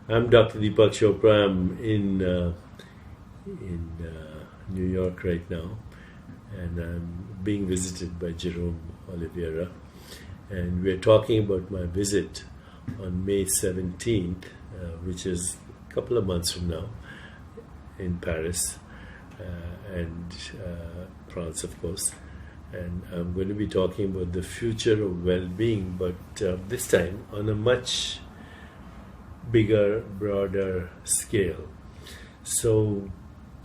I'm Dr. Deepak Chopra. I'm in New York right now, and I'm being visited by Jerome Oliveira. And we're talking about my visit on May 17th, which is a couple of months from now, in Paris and France, of course. And I'm going to be talking about the future of well-being, but this time on a much bigger, broader scale. So,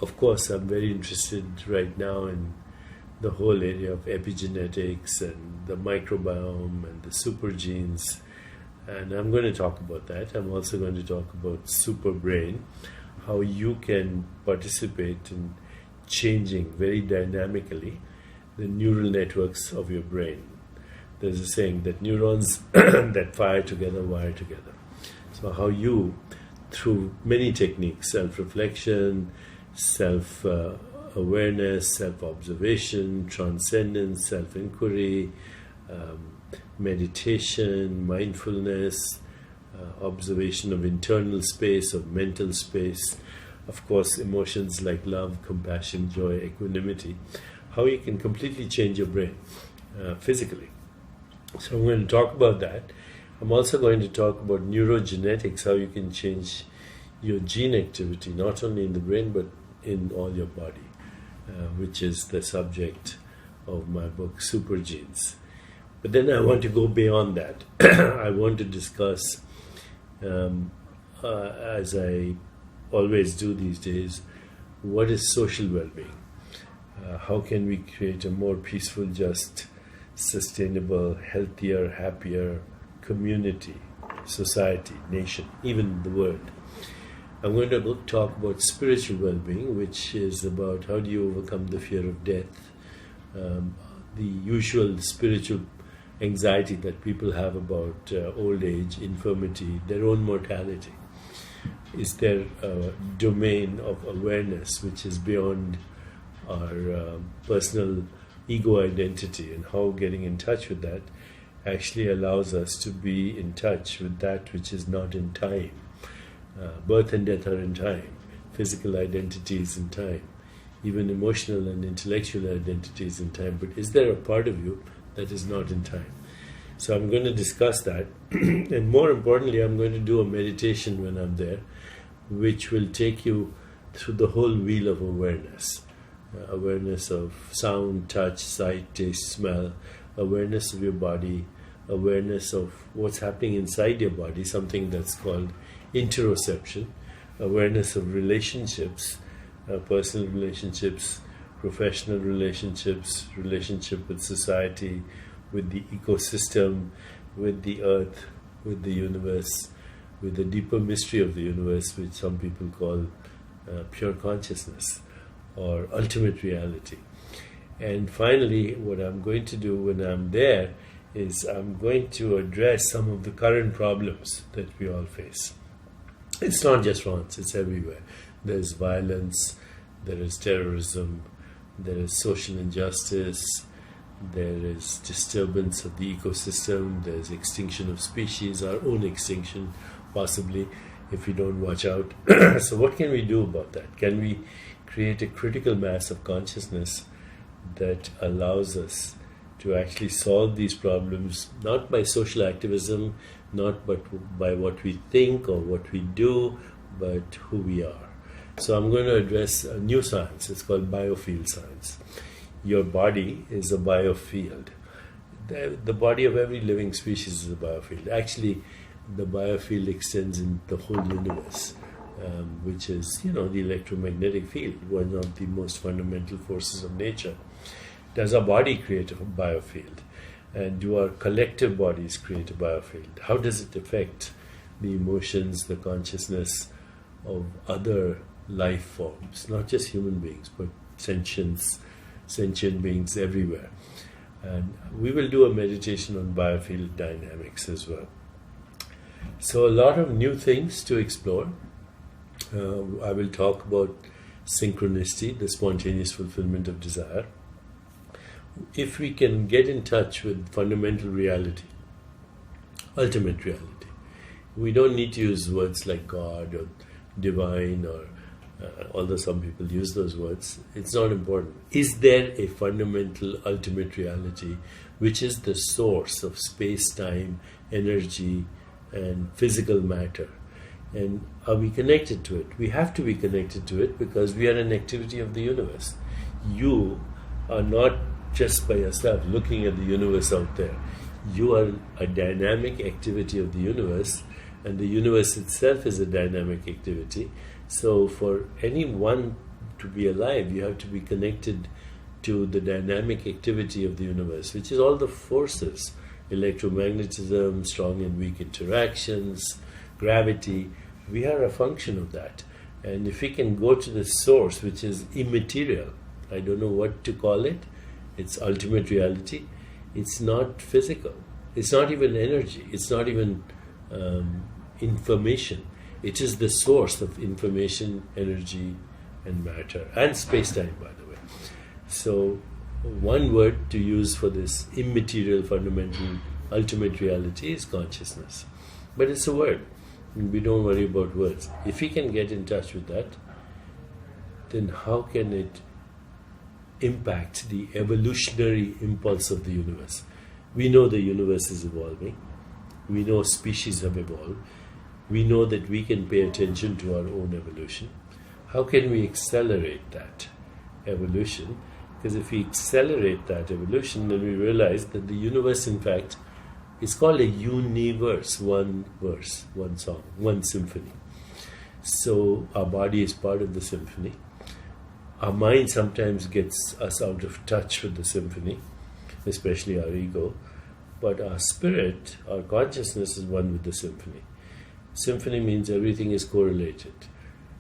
of course, I'm very interested right now in the whole area of epigenetics and the microbiome and the super genes. And I'm going to talk about that. I'm also going to talk about super brain, how you can participate in changing very dynamically the neural networks of your brain. There's a saying that neurons that fire together wire together. So how you, through many techniques, self-reflection, self-awareness, self-observation, transcendence, self-inquiry, meditation, mindfulness, observation of internal space, of mental space, of course, emotions like love, compassion, joy, equanimity, how you can completely change your brain physically. So I'm going to talk about that. I'm also going to talk about neurogenetics, how you can change your gene activity, not only in the brain, but in all your body, which is the subject of my book, Super Genes. But then I want to go beyond that. I want to discuss, as I always do these days, what is social well-being? How can we create a more peaceful, just, sustainable, healthier, happier community, society, nation, even the world. I'm going to talk about spiritual well-being, which is about how do you overcome the fear of death, the usual spiritual anxiety that people have about old age, infirmity, their own mortality. Is there a domain of awareness which is beyond our personal ego identity, and how getting in touch with that actually allows us to be in touch with that which is not in time. Birth and death are in time. Physical identity is in time. Even emotional and intellectual identity is in time. But is there a part of you that is not in time? So I'm going to discuss that. And more importantly, I'm going to do a meditation when I'm there, which will take you through the whole wheel of awareness. Awareness of sound, touch, sight, taste, smell, awareness of your body, awareness of what's happening inside your body, something that's called interoception, awareness of relationships, personal relationships, professional relationships, relationship with society, with the ecosystem, with the earth, with the universe, with the deeper mystery of the universe, which some people call pure consciousness or ultimate reality. And finally, what I'm going to do when I'm there is I'm going to address some of the current problems that we all face. It's not just France, it's everywhere. There's violence, there is terrorism, there is social injustice, there is disturbance of the ecosystem, there's extinction of species, our own extinction, possibly, if we don't watch out. So what can we do about that? Can we create a critical mass of consciousness that allows us to actually solve these problems, not by social activism, not but by what we think or what we do, but who we are. So I'm going to address a new science. It's called biofield science. Your body is a biofield. The body of every living species is a biofield. Actually, the biofield extends in the whole universe, which is, the electromagnetic field, one of the most fundamental forces of nature. Does our body create a biofield? And do our collective bodies create a biofield? How does it affect the emotions, the consciousness of other life forms, not just human beings, but sentient beings everywhere? And we will do a meditation on biofield dynamics as well. So a lot of new things to explore. I will talk about synchronicity, the spontaneous fulfillment of desire. If we can get in touch with fundamental reality, ultimate reality, We don't need to use words like God or divine, or although some people use those words, it's not important. Is there a fundamental ultimate reality which is the source of space-time, energy, and physical matter? And are we connected to it? We have to be connected to it because we are an activity of the universe. You are not just by yourself looking at the universe out there. You are a dynamic activity of the universe, and the universe itself is a dynamic activity. So for anyone to be alive, you have to be connected to the dynamic activity of the universe, which is all the forces: electromagnetism, strong and weak interactions, gravity. We are a function of that. And if we can go to the source, which is immaterial, I don't know what to call it, it's ultimate reality. It's not physical. It's not even energy. It's not even information. It is the source of information, energy, and matter, and space-time, by the way. So one word to use for this immaterial, fundamental, ultimate reality is consciousness. But it's a word. We don't worry about words. If we can get in touch with that, then how can it impact the evolutionary impulse of the universe? We know the universe is evolving. We know species have evolved. We know that we can pay attention to our own evolution. How can we accelerate that evolution? Because if we accelerate that evolution, then we realize that the universe, in fact, is called a universe, one verse, one song, one symphony. So our body is part of the symphony. Our mind sometimes gets us out of touch with the symphony, especially our ego. But our spirit, our consciousness is one with the symphony. Symphony means everything is correlated.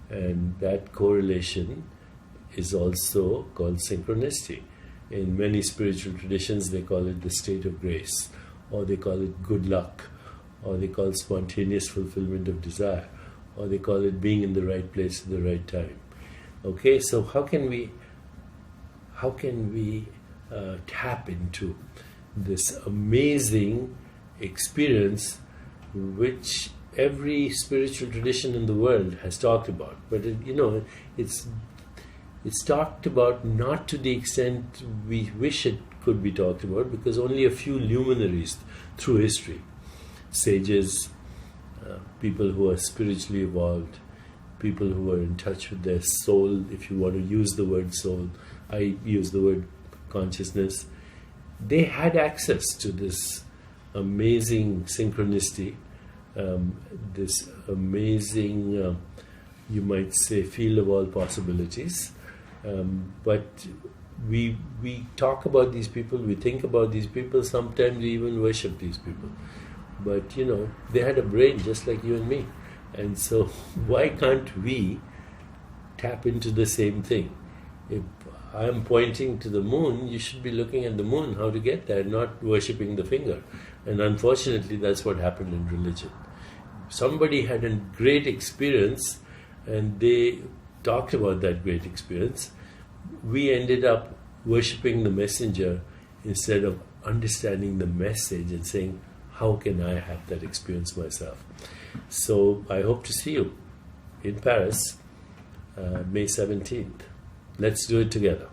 And that correlation is also called synchronicity. In many spiritual traditions, they call it the state of grace, or they call it good luck, or they call it spontaneous fulfillment of desire, or they call it being in the right place at the right time. Okay, so how can we tap into this amazing experience which every spiritual tradition in the world has talked about? But it's talked about not to the extent we wish it could be talked about, because only a few luminaries through history, sages, people who are spiritually evolved, people who are in touch with their soul, if you want to use the word soul, I use the word consciousness, they had access to this amazing synchronicity, this amazing, you might say, field of all possibilities. But we talk about these people, we think about these people, sometimes we even worship these people. But, they had a brain just like you and me. And so why can't we tap into the same thing? If I'm pointing to the moon, you should be looking at the moon, how to get there, not worshipping the finger. And unfortunately, that's what happened in religion. Somebody had a great experience and they talked about that great experience. We ended up worshipping the messenger instead of understanding the message and saying, how can I have that experience myself? So I hope to see you in Paris, May 17th. Let's do it together.